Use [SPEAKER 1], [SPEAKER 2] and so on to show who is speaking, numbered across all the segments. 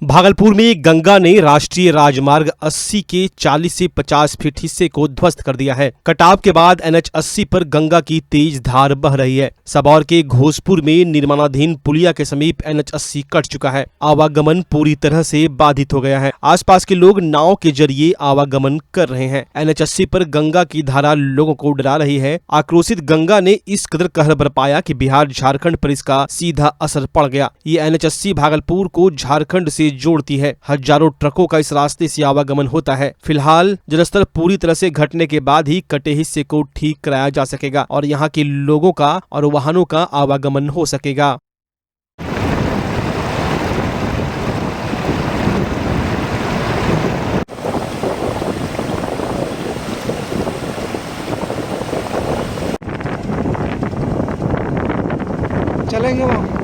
[SPEAKER 1] भागलपुर में गंगा ने राष्ट्रीय राजमार्ग 80 के 40 से 50 फीट हिस्से को ध्वस्त कर दिया है। कटाव के बाद NH 80 पर गंगा की तेज धार बह रही है। सबौर के घोषपुर में निर्माणाधीन पुलिया के समीप NH 80 कट चुका है। आवागमन पूरी तरह से बाधित हो गया है। आसपास के लोग नाव के जरिए आवागमन कर रहे हैं। NH 80 पर गंगा की धारा लोगों को डरा रही है। आक्रोशित गंगा ने इस कदर कहर बरपाया कि बिहार झारखंड पर इसका सीधा असर पड़ गया। ये NH 80 भागलपुर को झारखंड से जोड़ती है। हजारों ट्रकों का इस रास्ते से आवागमन होता है। फिलहाल जलस्तर पूरी तरह से घटने के बाद ही कटे हिस्से को ठीक कराया जा सकेगा और यहाँ के लोगों का और वाहनों का आवागमन हो सकेगा।
[SPEAKER 2] चलेंगे वहाँ।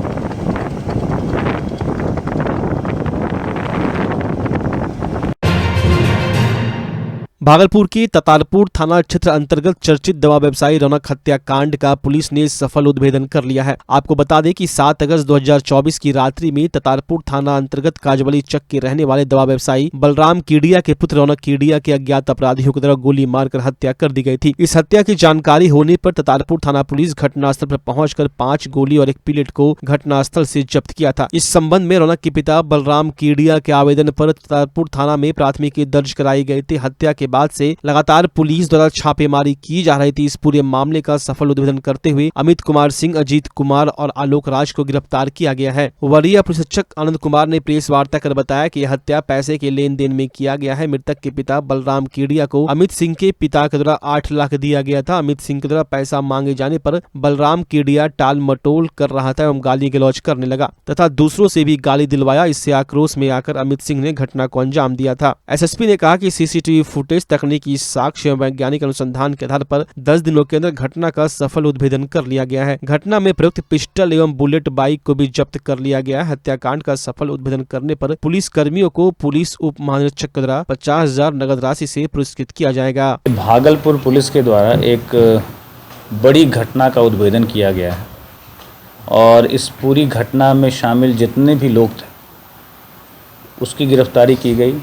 [SPEAKER 1] भागलपुर के ततारपुर थाना क्षेत्र अंतर्गत चर्चित दवा व्यवसायी रौनक हत्याकांड का पुलिस ने सफल उद्भेदन कर लिया है। आपको बता दें कि 7 अगस्त 2024 की रात्रि में ततारपुर थाना अंतर्गत काजवली चक के रहने वाले दवा व्यवसायी बलराम कीडिया के पुत्र रौनक कीडिया के अज्ञात अपराधियों की द्वारा गोली मारकर हत्या कर दी गई थी। इस हत्या की जानकारी होने पर ततारपुर थाना पुलिस घटनास्थल पर पहुंचकर 5 गोली और 1 पिलेट को घटनास्थल से जब्त किया था। इस संबंध में रौनक के पिता बलराम कीडिया के आवेदन पर ततारपुर थाना में प्राथमिकी दर्ज कराई गई थी। हत्या के बाद से लगातार पुलिस द्वारा छापेमारी की जा रही थी। इस पूरे मामले का सफल उद्भेदन करते हुए अमित कुमार सिंह, अजीत कुमार और आलोक राज को गिरफ्तार किया गया है। वरीय पुलिस अधीक्षक आनंद कुमार ने प्रेस वार्ता कर बताया कि यह हत्या पैसे के लेन देन में किया गया है। मृतक के पिता बलराम कीडिया को अमित सिंह के पिता के द्वारा 8 लाख दिया गया था। अमित सिंह के द्वारा पैसा मांगे जाने पर बलराम कीडिया टाल मटोल कर रहा था एवं गाली गलौज करने लगा तथा दूसरों से भी गाली दिलवाया। इससे आक्रोश में आकर अमित सिंह ने घटना को अंजाम दिया था। एसएसपी ने कहा कि सीसीटीवी फुटेज, तकनीकी साक्ष्य एवं वैज्ञानिक अनुसंधान के आधार पर 10 दिनों के अंदर घटना का सफल उद्भेदन कर लिया गया है। घटना में प्रयुक्त पिस्टल एवं बुलेट बाइक को भी जब्त कर लिया गया है। हत्याकांड का सफल उद्भेदन करने पर पुलिस कर्मियों को पुलिस उप महानिरीक्षक द्वारा 50,000 नगद राशि से पुरस्कृत किया जाएगा।
[SPEAKER 3] भागलपुर पुलिस के द्वारा एक बड़ी घटना का उद्भेदन किया गया है और इस पूरी घटना में शामिल जितने भी लोग थे उसकी गिरफ्तारी की गई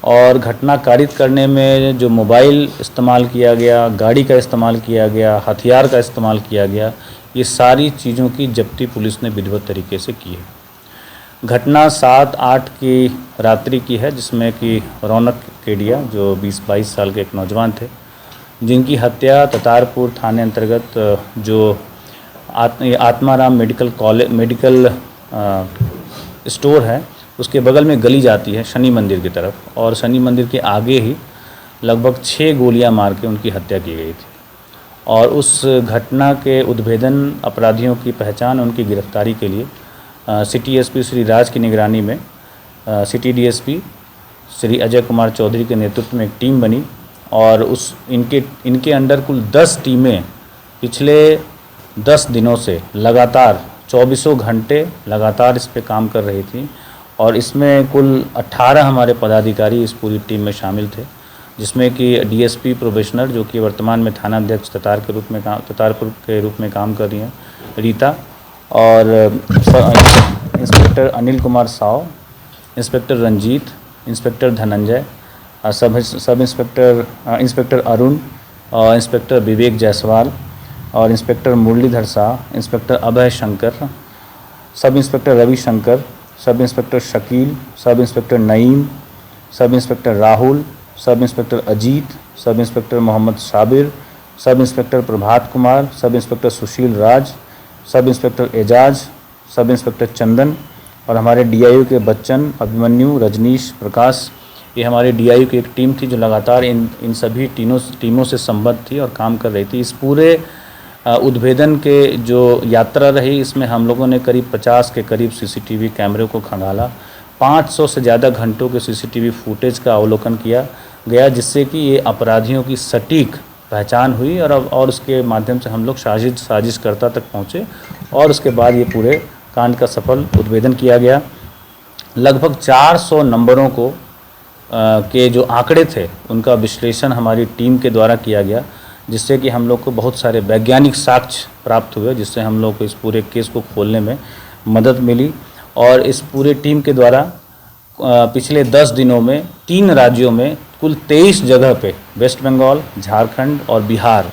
[SPEAKER 3] और घटना कारित करने में जो मोबाइल इस्तेमाल किया गया, गाड़ी का इस्तेमाल किया गया, हथियार का इस्तेमाल किया गया, ये सारी चीज़ों की जब्ती पुलिस ने विधिवत तरीके से की है। घटना 7-8 की रात्रि की है जिसमें कि रौनक कीडिया जो 20-22 साल के एक नौजवान थे जिनकी हत्या ततारपुर थाने अंतर्गत जो आत्माराम मेडिकल स्टोर है उसके बगल में गली जाती है शनि मंदिर की तरफ और शनि मंदिर के आगे ही लगभग 6 गोलियां मार के उनकी हत्या की गई थी। और उस घटना के उद्भेदन, अपराधियों की पहचान, उनकी गिरफ्तारी के लिए सिटी एसपी श्री राज की निगरानी में सिटी डीएसपी श्री अजय कुमार चौधरी के नेतृत्व में एक टीम बनी और इनके अंडर कुल 10 टीमें पिछले 10 दिनों से लगातार 24 घंटे लगातार इस पे काम कर रही थी और इसमें कुल 18 हमारे पदाधिकारी इस पूरी टीम में शामिल थे जिसमें कि डीएसपी प्रोबेशनर जो कि वर्तमान में थाना अध्यक्ष ततारपुर के रूप में काम कर रही हैं रीता और inspector Anil Kumar Sao, inspector Ranjit, inspector Dhananjay, sub inspector Arun और इंस्पेक्टर विवेक जायसवाल और inspector Muralidhar Shah, inspector Abhay Shankar, sub inspector Ravi Shankar, sub inspector Shakeel, sub inspector Naeem, sub inspector Rahul, sub inspector Ajit, sub inspector Mohammad Sabir, sub inspector Prabhat Kumar, sub inspector सुशील राज, sub inspector Ejaz, sub inspector चंदन और हमारे डीआईओ के बच्चन, अभिमन्यु, रजनीश, प्रकाश। ये हमारे डीआईओ की एक टीम थी जो लगातार इन सभी टीमों से संबद्ध थी और काम कर रही थी। इस पूरे उद्भेदन के जो यात्रा रही इसमें हम लोगों ने करीब 50 के करीब सीसीटीवी कैमरे को खंगाला, 500 से ज़्यादा घंटों के सीसीटीवी फुटेज का अवलोकन किया गया जिससे कि ये अपराधियों की सटीक पहचान हुई और उसके माध्यम से हम लोग साजिशकर्ता तक पहुँचे और उसके बाद ये पूरे कांड का सफल उद्भेदन किया गया। लगभग 400 नंबरों को के जो आंकड़े थे उनका विश्लेषण हमारी टीम के द्वारा किया गया जिससे कि हम लोग को बहुत सारे वैज्ञानिक साक्ष्य प्राप्त हुए जिससे हम लोग को इस पूरे केस को खोलने में मदद मिली और इस पूरे टीम के द्वारा पिछले 10 दिनों में 3 राज्यों में कुल 23 जगह पे, वेस्ट बंगाल, झारखंड और बिहार,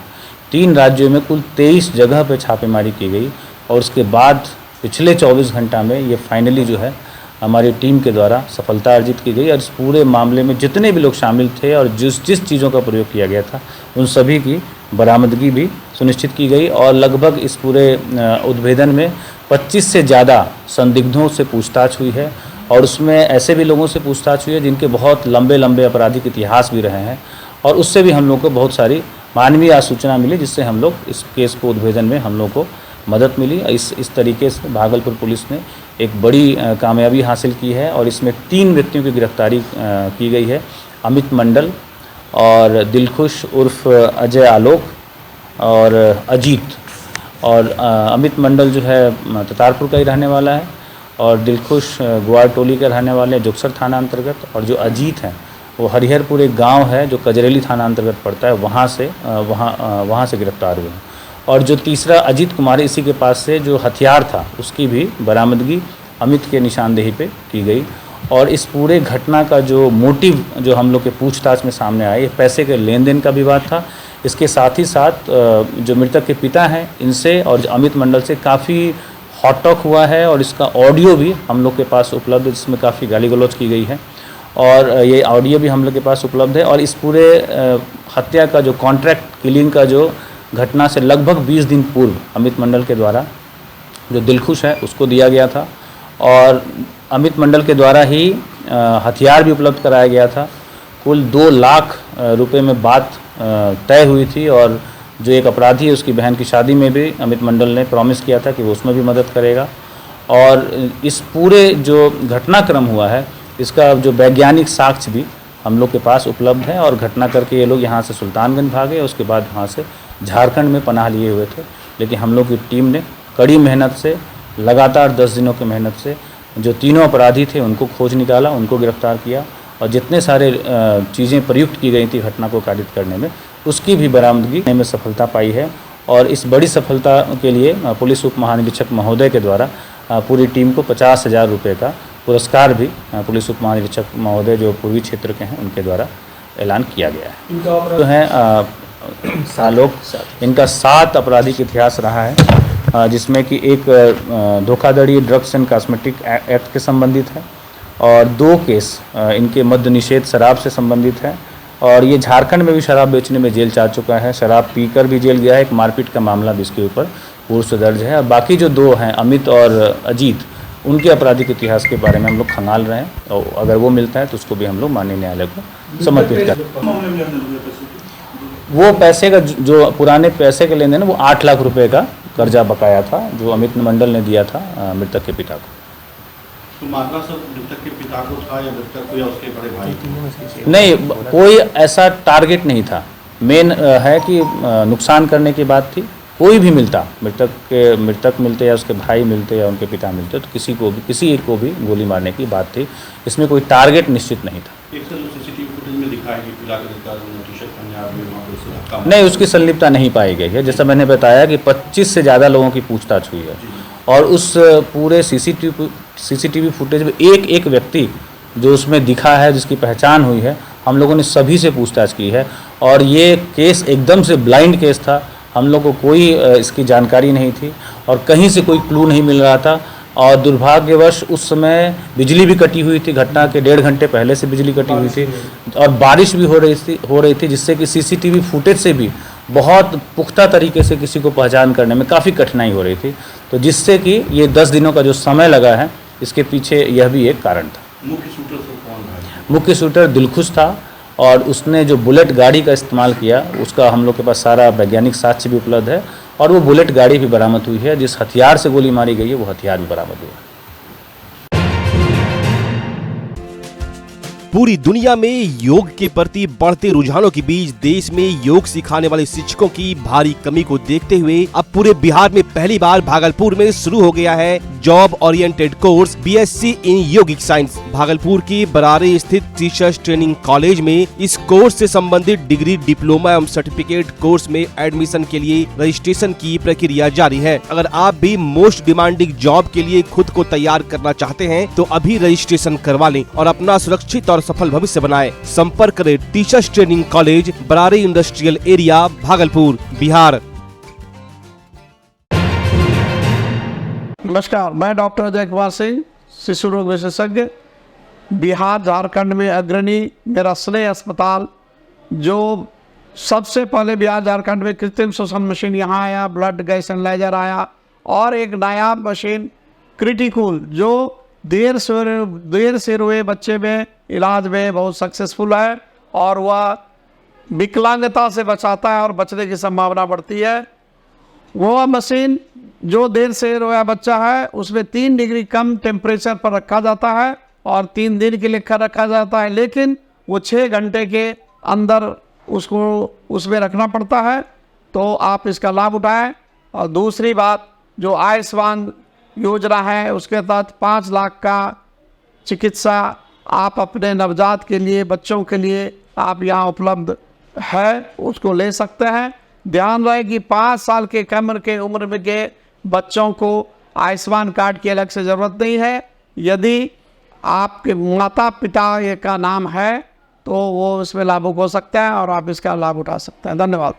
[SPEAKER 3] 3 राज्यों में कुल 23 जगह पे छापेमारी की गई। और उसके बाद पिछले 24 घंटा में ये फाइनली जो है हमारी टीम के द्वारा सफलता अर्जित की गई। और इस पूरे मामले में जितने भी लोग शामिल थे और जिस चीज़ों का प्रयोग किया गया था उन सभी की बरामदगी भी सुनिश्चित की गई। और लगभग इस पूरे उद्भेदन में 25 से ज़्यादा संदिग्धों से पूछताछ हुई है। और उसमें ऐसे भी लोगों से पूछताछ हुई है जिनके बहुत लंबे लंबे आपराधिक इतिहास भी रहे हैं। और उससे भी हम लोग को बहुत सारी मानवीय सूचना मिली, जिससे हम लोग इस केस को उद्भेदन में हम लोग को मदद मिली। इस तरीके से भागलपुर पुलिस ने एक बड़ी कामयाबी हासिल की है। और इसमें 3 व्यक्तियों की गिरफ्तारी की गई है, अमित मंडल और दिलखुश उर्फ अजय आलोक और अजीत। और अमित मंडल जो है ततारपुर का ही रहने वाला है और दिलखुश ग्वार टोली के रहने वाले हैं, जुक्सर थाना अंतर्गत। और जो अजीत हैं वो हरिहरपुर एक गांव है जो कजरेली थाना अंतर्गत पड़ता है, वहाँ से गिरफ्तार हुए हैं। और जो तीसरा अजीत कुमार, इसी के पास से जो हथियार था उसकी भी बरामदगी अमित के निशानदेही पे की गई। और इस पूरे घटना का जो मोटिव जो हम लोग के पूछताछ में सामने आया, ये पैसे के लेन देन का विवाद था। इसके साथ ही साथ जो मृतक के पिता हैं इनसे और अमित मंडल से काफ़ी हॉट टॉक हुआ है। और इसका ऑडियो भी हम लोग के पास उपलब्ध है, जिसमें काफ़ी गाली गलौज की गई है। और ये ऑडियो भी हम लोग के पास उपलब्ध है। और इस पूरे हत्या का जो कॉन्ट्रैक्ट किलिंग का जो घटना से लगभग 20 दिन पूर्व अमित मंडल के द्वारा जो दिलखुश है उसको दिया गया था। और अमित मंडल के द्वारा ही हथियार भी उपलब्ध कराया गया था। कुल 2 लाख रुपए में बात तय हुई थी। और जो एक अपराधी है उसकी बहन की शादी में भी अमित मंडल ने प्रॉमिस किया था कि वो उसमें भी मदद करेगा। और इस पूरे जो घटनाक्रम हुआ है इसका जो वैज्ञानिक साक्ष्य भी हम लोग के पास उपलब्ध है। और घटना करके ये लोग यहाँ से सुल्तानगंज भागे, उसके बाद वहाँ से झारखंड में पनाह लिए हुए थे। लेकिन हम लोग की टीम ने कड़ी मेहनत से, लगातार 10 दिनों की मेहनत से जो तीनों अपराधी थे उनको खोज निकाला, उनको गिरफ्तार किया। और जितने सारे चीज़ें प्रयुक्त की गई थी घटना को कारित करने में, उसकी भी बरामदगी में सफलता पाई है। और इस बड़ी सफलता के लिए पुलिस उप महानिरीक्षक महोदय के द्वारा पूरी टीम को 50,000 रुपये का पुरस्कार भी पुलिस उप महानिरीक्षक महोदय जो पूर्वी क्षेत्र के हैं उनके द्वारा ऐलान किया गया है। तो हैं सालों इनका 7 आपराधिक इतिहास रहा है, जिसमें कि एक धोखाधड़ी ड्रग्स एंड कॉस्मेटिक एक्ट के संबंधित है और 2 केस इनके मद्य निषेध शराब से संबंधित है। और ये झारखंड में भी शराब बेचने में जेल जा चुका है, शराब पीकर भी जेल गया है। एक मारपीट का मामला भी इसके ऊपर पूर्व से दर्ज है। और बाकी जो 2 हैं अमित और अजीत, उनके आपराधिक इतिहास के बारे में हम लोग खंगाल रहे हैं। और अगर वो मिलता है तो उसको भी हम लोग माननीय न्यायालय को समर्पित करें। वो पैसे का जो पुराने पैसे के लेन देन, वो 8 लाख रुपए का कर्जा बकाया था जो अमित मंडल ने दिया था मृतक के पिता को।
[SPEAKER 2] तो मामला सब मृतक के पिता को था या मृतक को या उसके बड़े भाई?
[SPEAKER 3] नहीं, कोई ऐसा टारगेट नहीं था। मेन है कि नुकसान करने की बात थी। कोई भी मिलता, मृतक मिलते या उसके भाई मिलते या उनके पिता मिलते, तो किसी एक को भी गोली मारने की बात थी। इसमें कोई टारगेट निश्चित नहीं था।
[SPEAKER 2] सीसीटीवी फुटेज में दिखाया कि पिला के
[SPEAKER 3] नहीं, उसकी संलिप्तता नहीं पाई गई है। जैसा मैंने बताया कि 25 से ज़्यादा लोगों की पूछताछ हुई है। और उस पूरे सीसीटीवी फुटेज में एक व्यक्ति जो उसमें दिखा है, जिसकी पहचान हुई है, हम लोगों ने सभी से पूछताछ की है। और ये केस एकदम से ब्लाइंड केस था, हम लोग को कोई इसकी जानकारी नहीं थी और कहीं से कोई क्लू नहीं मिल रहा था। और दुर्भाग्यवश उस समय बिजली भी कटी हुई थी, घटना के 1.5 घंटे पहले से बिजली कटी हुई थी और बारिश भी हो रही थी, जिससे कि सीसीटीवी फुटेज से भी बहुत पुख्ता तरीके से किसी को पहचान करने में काफ़ी कठिनाई हो रही थी। तो जिससे कि ये 10 दिनों का जो समय लगा है, इसके पीछे यह भी एक कारण था।
[SPEAKER 2] मुख्य शूटर कौन है?
[SPEAKER 3] मुख्य शूटर दिलखुश था और उसने जो बुलेट गाड़ी का इस्तेमाल किया उसका हम लोग के पास सारा वैज्ञानिक साक्ष्य भी उपलब्ध है। और वो बुलेट गाड़ी भी बरामद हुई है। जिस हथियार से गोली मारी गई है वो हथियार भी बरामद हुआ है।
[SPEAKER 1] पूरी दुनिया में योग के प्रति बढ़ते रुझानों के बीच देश में योग सिखाने वाले शिक्षकों की भारी कमी को देखते हुए अब पूरे बिहार में पहली बार भागलपुर में शुरू हो गया है जॉब ओरिएंटेड कोर्स BSc इन योगिक साइंस। भागलपुर की बरारी स्थित टीचर्स ट्रेनिंग कॉलेज में इस कोर्स से संबंधित डिग्री, डिप्लोमा एवं सर्टिफिकेट कोर्स में एडमिशन के लिए रजिस्ट्रेशन की प्रक्रिया जारी है। अगर आप भी मोस्ट डिमांडिंग जॉब के लिए खुद को तैयार करना चाहते हैं तो अभी रजिस्ट्रेशन करवा लें और अपना सुरक्षित और सफल भविष्य बनाएं। संपर्क करें teachers training college, Barari industrial area, Bhagalpur, Bihar.
[SPEAKER 4] नमस्कार, मैं डॉक्टर अजय कुमार सिंह, शिशु रोग विशेषज्ञ, बिहार झारखंड में अग्रणी मेरा स्नेह अस्पताल, जो सबसे पहले बिहार झारखंड में कृत्रिम श्वसन मशीन यहाँ आया, ब्लड गैस एनालाइजर आया, और एक नायाब मशीन क्रिटिकल जो देर से रोए बच्चे में इलाज में बहुत सक्सेसफुल है और वह विकलांगता से बचाता है और बचने की संभावना बढ़ती है। वो मशीन जो देर से रोया बच्चा है उसमें 3 डिग्री कम टेम्परेचर पर रखा जाता है और 3 दिन के लिए रखा जाता है, लेकिन वो 6 घंटे के अंदर उसको उसमें रखना पड़ता है। तो आप इसका लाभ उठाएं। और दूसरी बात, जो आयुष्मान योजना है उसके तहत 5 लाख का चिकित्सा आप अपने नवजात के लिए, बच्चों के लिए आप यहाँ उपलब्ध है, उसको ले सकते हैं। ध्यान रहे कि 5 साल के कम के उम्र में के बच्चों को आयुष्मान कार्ड की अलग से ज़रूरत नहीं है। यदि आपके माता पिता का नाम है तो वो इसमें लाभुक हो सकता है और आप इसका लाभ उठा सकते हैं। धन्यवाद।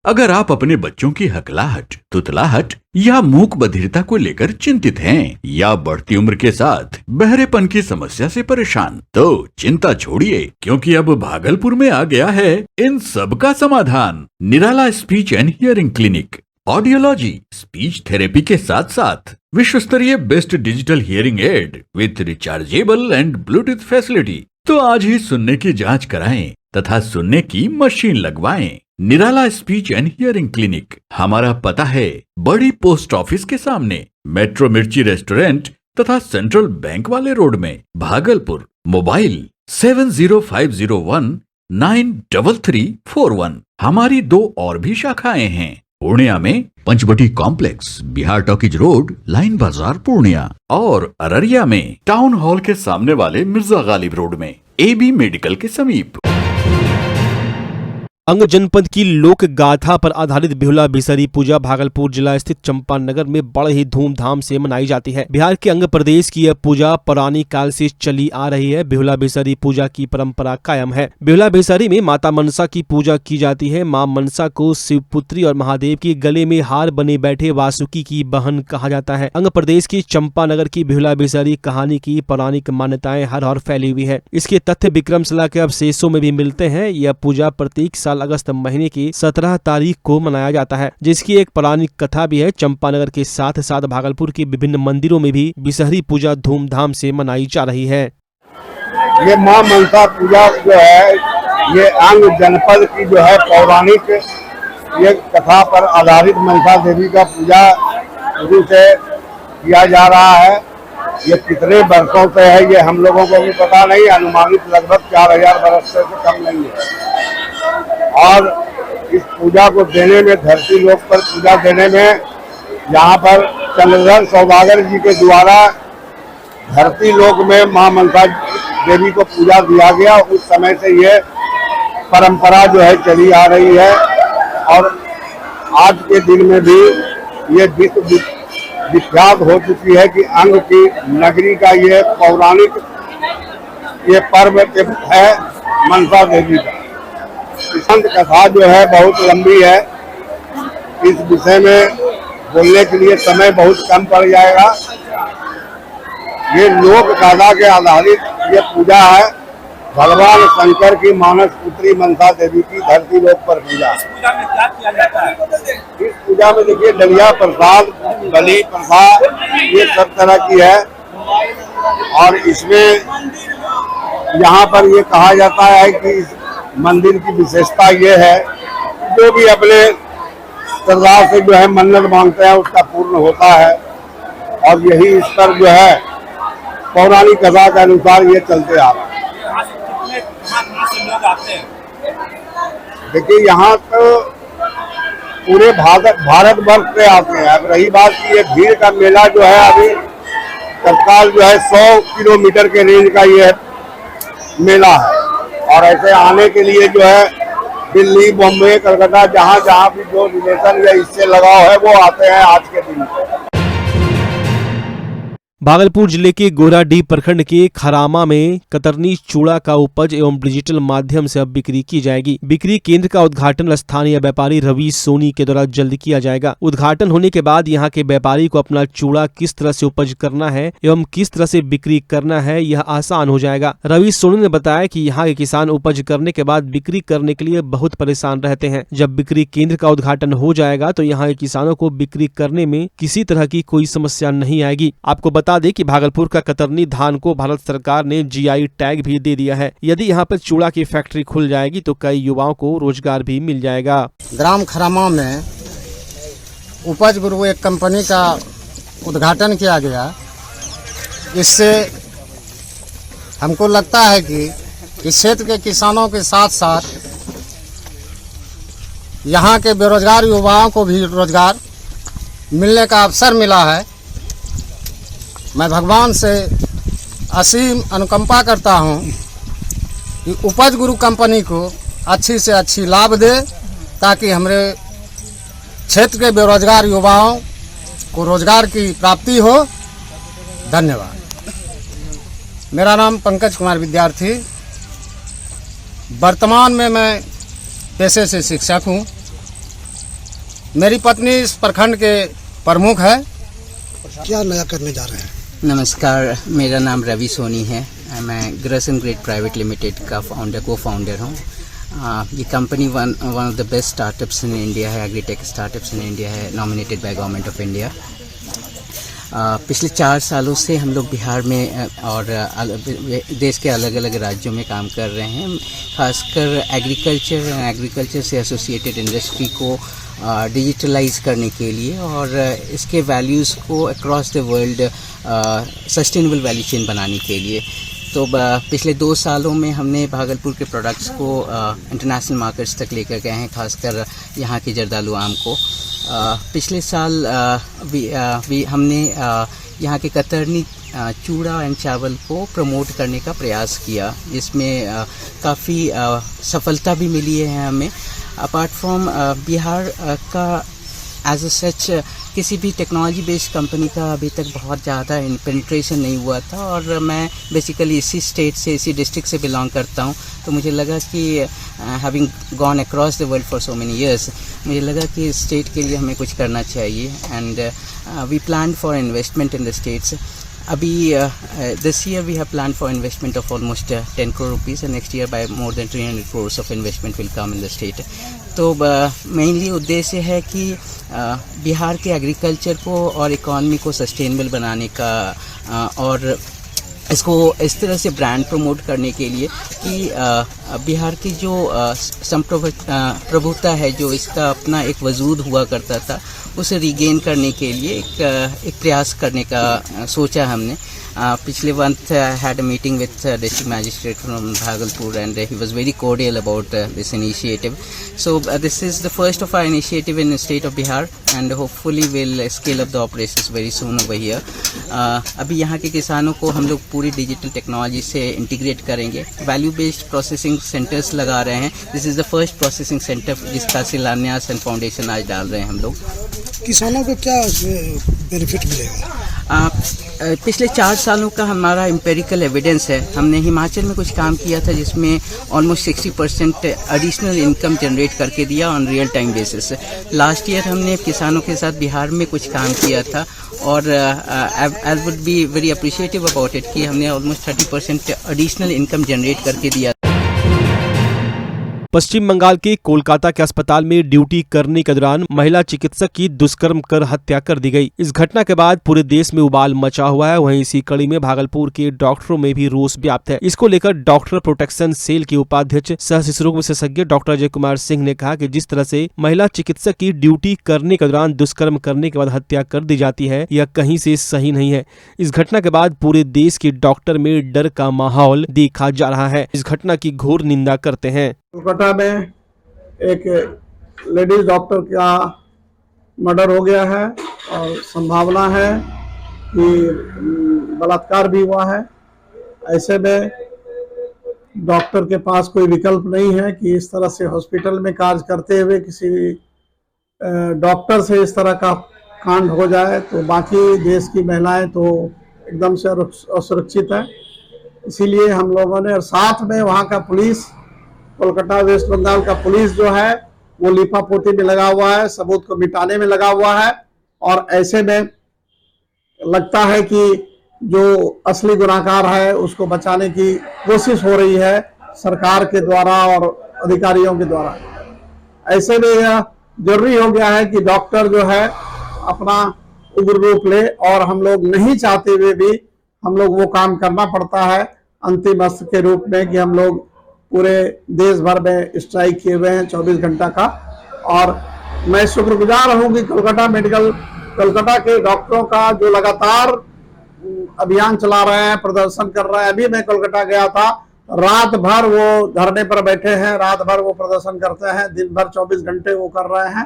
[SPEAKER 5] अगर आप अपने बच्चों की हकलाहट, तुतलाहट या मूक बधिरता को लेकर चिंतित हैं या बढ़ती उम्र के साथ बहरेपन की समस्या से परेशान, तो चिंता छोड़िए, क्योंकि अब भागलपुर में आ गया है इन सब का समाधान। Nirala speech and hearing clinic. Audiology, speech therapy के साथ साथ विश्व स्तरीय best digital hearing aid with rechargeable and Bluetooth facility. तो आज ही सुनने की जांच कराएं तथा सुनने की मशीन लगवाएं। निराला स्पीच एंड हियरिंग क्लिनिक। हमारा पता है बड़ी पोस्ट ऑफिस के सामने, मेट्रो मिर्ची रेस्टोरेंट तथा सेंट्रल बैंक वाले रोड में, भागलपुर। मोबाइल 7050193341। हमारी 2 और भी शाखाएं हैं, पूर्णिया में Panchvati complex, Bihar talkies road, line Bazar, Purnia, और अररिया में टाउन हॉल के सामने वाले मिर्जा गालिब रोड में, AB मेडिकल के समीप।
[SPEAKER 1] अंग जनपद की लोक गाथा पर आधारित बिहुला बिसहरी पूजा भागलपुर जिला स्थित चंपानगर में बड़े ही धूमधाम से मनाई जाती है। बिहार के अंग प्रदेश की यह पूजा पुरानी काल से चली आ रही है। बिहुला बिसहरी पूजा की परंपरा कायम है। बिहुला बिसहरी में माता मनसा की पूजा की जाती है। मां मनसा को शिवपुत्री और महादेव के गले में हार बने बैठे वासुकी की बहन कहा जाता है। अंग प्रदेश की चंपानगर की बिहुला बिसहरी कहानी की पौराणिक मान्यताएं हर और फैली हुई है। इसके तथ्य विक्रमशिला के अवशेषों में भी मिलते हैं। यह पूजा प्रत्येक साल अगस्त महीने की 17 तारीख को मनाया जाता है, जिसकी एक पौराणिक कथा भी है। चंपानगर के साथ साथ भागलपुर के विभिन्न मंदिरों में भी बिसहरी पूजा धूमधाम से मनाई जा रही है।
[SPEAKER 6] ये मां मनसा पूजा जो है, ये अंग जनपद की जो है पौराणिक ये कथा पर आधारित मनसा देवी का पूजा शुरू से किया जा रहा है। ये कितने वर्षों से है ये हम लोगों को भी पता नहीं, अनुमानित लगभग 4000 वर्ष से कम नहीं है। और इस पूजा को देने में, धरती लोक पर पूजा देने में, यहाँ पर चंद्रधर सौदागर जी के द्वारा धरती लोक में मां मनसा देवी को पूजा दिया गया। उस समय से ये परंपरा जो है चली आ रही है और आज के दिन में भी ये विश्व विख्यात हो चुकी है कि अंग की नगरी का ये पौराणिक ये पर्व है मनसा देवी का। संत कथा जो है बहुत लंबी है, इस विषय में बोलने के लिए समय बहुत कम पड़ जाएगा। ये लोक गाथा के आधारित ये पूजा है। भगवान शंकर की मानस पुत्री मनसा देवी की धरती लोक पर पूजा। इस पूजा में क्या किया जाता है? इस पूजा में देखिए दलिया प्रसाद, बलि प्रसाद, ये सब तरह की है। और इसमें यहाँ पर ये कहा जाता है कि मंदिर की विशेषता ये है, जो भी अपने सरदार से जो है मन्नत मांगते हैं उसका पूर्ण होता है। और यही इस पर जो है पौराणिक कथा के अनुसार ये चलते आ रहा है। देखिए यहाँ तो पूरे भारत वर्ष से आते हैं। अब रही बात की ये भीड़ का मेला जो है अभी तत्काल जो है 100 किलोमीटर के रेंज का ये मेला है, और ऐसे आने के लिए जो है दिल्ली, बॉम्बे, कलकत्ता, जहाँ जहाँ भी जो रिलेशन या इससे लगाव है वो आते हैं आज के दिन।
[SPEAKER 1] भागलपुर जिले के गोराडीह प्रखंड के खरामा में कतरनी चूड़ा का उपज एवं डिजिटल माध्यम से अब बिक्री की जाएगी। बिक्री केंद्र का उद्घाटन स्थानीय व्यापारी रवि सोनी के द्वारा जल्द किया जाएगा। उद्घाटन होने के बाद यहां के व्यापारी को अपना चूड़ा किस तरह से उपज करना है एवं किस तरह से बिक्री करना है यह आसान हो जाएगा। रवि सोनी ने बताया कि यहाँ के किसान उपज करने के बाद बिक्री करने के लिए बहुत परेशान रहते हैं। जब बिक्री केंद्र का उद्घाटन हो जाएगा तो यहाँ के किसानों को बिक्री करने में किसी तरह की कोई समस्या नहीं आएगी। आपको बता दें कि भागलपुर का कतरनी धान को भारत सरकार ने जीआई टैग भी दे दिया है। यदि यहाँ पर चूड़ा की फैक्ट्री खुल जाएगी तो कई युवाओं को रोजगार भी मिल जाएगा।
[SPEAKER 7] ग्राम खरामा में उपज गुरु एक कंपनी का उद्घाटन किया गया। इससे हमको लगता है कि इस क्षेत्र के किसानों के साथ साथ यहाँ के बेरोजगार युवाओं को भी रोजगार मिलने का अवसर मिला है। मैं भगवान से असीम अनुकंपा करता हूँ कि उपज गुरु कंपनी को अच्छी से अच्छी लाभ दे, ताकि हमारे क्षेत्र के बेरोजगार युवाओं को रोजगार की प्राप्ति हो। धन्यवाद। मेरा नाम पंकज कुमार विद्यार्थी। वर्तमान में मैं पेशे से शिक्षक हूँ। मेरी पत्नी इस प्रखंड के प्रमुख है।
[SPEAKER 8] क्या नया करने जा रहे हैं?
[SPEAKER 9] नमस्कार, मेरा नाम रवि सोनी है। मैं ग्रेसन ग्रेड प्राइवेट लिमिटेड का को फाउंडर हूँ। ये company one of the best startups in India है, एग्रीटेक स्टार्टअप्स इन इंडिया है, nominated by government of India. पिछले 4 सालों से हम लोग बिहार में और देश के अलग अलग राज्यों में काम कर रहे हैं। खासकर एग्रीकल्चर से एसोसिएटेड इंडस्ट्री को डिजिटलाइज करने के लिए और इसके वैल्यूज़ को across the world sustainable value chain बनाने के लिए। तो पिछले 2 सालों में हमने भागलपुर के प्रोडक्ट्स को इंटरनेशनल मार्केट्स तक लेकर गए हैं, खासकर यहाँ के जर्दालू आम को। पिछले साल हमने यहाँ के कतरनी चूड़ा एंड चावल को प्रमोट करने का प्रयास किया, जिसमें काफ़ी सफलता भी मिली है हमें। अपार्ट फ्रॉम बिहार का एज अ सच किसी भी टेक्नोलॉजी बेस्ड कंपनी का अभी तक बहुत ज़्यादा पेनिट्रेशन नहीं हुआ था, और मैं बेसिकली इसी स्टेट से, इसी डिस्ट्रिक्ट से बिलोंग करता हूँ। तो मुझे लगा कि having gone across the world for so many years, मुझे लगा कि इस स्टेट के लिए हमें कुछ करना चाहिए। And we plan for investment in the States. अभी this year we have planned for investment of almost 10 crore rupees, and next year by more than 300 crores of investment will come in the state. तो mainly उद्देश्य है कि बिहार के agriculture को और economy को sustainable बनाने का और इसको इस तरह से ब्रांड प्रमोट करने के लिए कि बिहार की जो संप्रभुता है, जो इसका अपना एक वजूद हुआ करता था, उसे रिगेन करने के लिए एक प्रयास करने का सोचा हमने। पिछले month had a meeting with district magistrate from Bhagalpur, and he was very cordial about this initiative. So this is the first of our initiative in the state of Bihar, and hopefully we'll scale up the operations very soon over here. अभी यहाँ के किसानों को हम लोग पूरी digital technology से integrate करेंगे। वैल्यू बेस्ड प्रोसेसिंग सेंटर्स लगा रहे हैं। This is the first processing centre जिसका शिलान्यास एंड फाउंडेशन आज डाल रहे हैं हम लोग।
[SPEAKER 8] किसानों को क्या बेनिफिट मिलेगा?
[SPEAKER 9] पिछले 4 सालों का हमारा एम्पेरिकल एविडेंस है। हमने हिमाचल में कुछ काम किया था जिसमें ऑलमोस्ट 60% एडिशनल इनकम जनरेट करके दिया on real time basis. Last year हमने किसानों के साथ बिहार में कुछ काम किया था, और I would be very appreciative about it कि हमने ऑलमोस्ट 30% एडिशनल इनकम जनरेट करके दिया।
[SPEAKER 1] पश्चिम बंगाल के कोलकाता के अस्पताल में ड्यूटी करने के दौरान महिला चिकित्सक की दुष्कर्म कर हत्या कर दी गई। इस घटना के बाद पूरे देश में उबाल मचा हुआ है। वहीं इसी कड़ी में भागलपुर के डॉक्टरों में भी रोष व्याप्त है। इसको लेकर डॉक्टर प्रोटेक्शन सेल के उपाध्यक्ष सह शिशु रोग विशेषज्ञ डॉक्टर अजय कुमार सिंह ने कहा कि जिस तरह से महिला चिकित्सक की ड्यूटी करने के दौरान दुष्कर्म करने के बाद हत्या कर दी जाती है, यह कहीं से सही नहीं है। इस घटना के बाद पूरे देश के डॉक्टर में डर का माहौल देखा जा रहा है। इस घटना की घोर निंदा करते हैं।
[SPEAKER 4] कोलकाता में एक लेडीज डॉक्टर का मर्डर हो गया है और संभावना है कि बलात्कार भी हुआ है। ऐसे में डॉक्टर के पास कोई विकल्प नहीं है कि इस तरह से हॉस्पिटल में कार्य करते हुए किसी डॉक्टर से इस तरह का कांड हो जाए तो बाकी देश की महिलाएं तो एकदम से असुरक्षित है। इसीलिए हम लोगों ने और साथ में वहाँ का पुलिस, कोलकाता वेस्ट बंगाल का पुलिस जो है वो लिपापोती में लगा हुआ है, सबूत को मिटाने में लगा हुआ है। और ऐसे में लगता है कि जो असली गुनाहगार है उसको बचाने की कोशिश हो रही है सरकार के द्वारा और अधिकारियों के द्वारा। ऐसे में यह जरूरी हो गया है कि डॉक्टर जो है अपना उग्र रूप ले और हम लोग नहीं चाहते हुए भी हम लोग वो काम करना पड़ता है अंतिम अस्त्र के रूप में कि हम लोग पूरे देश भर में स्ट्राइक किए हुए हैं 24 घंटा का। और मैं शुक्रगुजार हूँ कि कोलकाता के डॉक्टरों का जो लगातार अभियान चला रहे हैं, प्रदर्शन कर रहे हैं। अभी मैं कोलकाता गया था, रात भर वो धरने पर बैठे हैं, रात भर वो प्रदर्शन करते हैं, दिन भर 24 घंटे वो कर रहे हैं,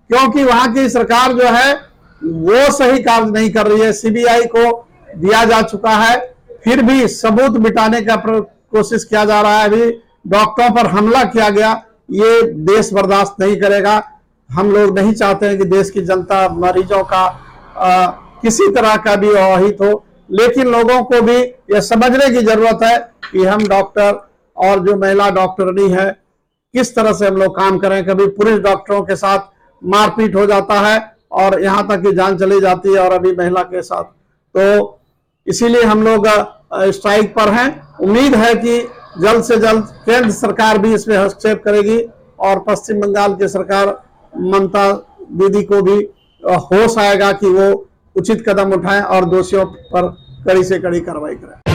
[SPEAKER 4] क्योंकि वहां की सरकार जो है वो सही कार्य नहीं कर रही है। सीबीआई को दिया जा चुका है, फिर भी सबूत मिटाने का कोशिश किया जा रहा है। अभी डॉक्टरों पर हमला किया गया, ये देश बर्दाश्त नहीं करेगा। हम लोग नहीं चाहते हैं कि देश की जनता मरीजों का किसी तरह का भी अवहित हो, लेकिन लोगों को भी यह समझने की जरूरत है कि हम डॉक्टर और जो महिला डॉक्टरनी है किस तरह से हम लोग काम करें। कभी पुरुष डॉक्टरों के साथ मारपीट हो जाता है और यहां तक कि जान चली जाती है, और अभी महिला के साथ। तो इसीलिए हम लोग स्ट्राइक पर हैं। उम्मीद है कि जल्द से जल्द केंद्र सरकार भी इसमें हस्तक्षेप करेगी और पश्चिम बंगाल की सरकार ममता दीदी को भी होश आएगा कि वो उचित कदम उठाएं और दोषियों पर कड़ी से कड़ी कार्रवाई करें।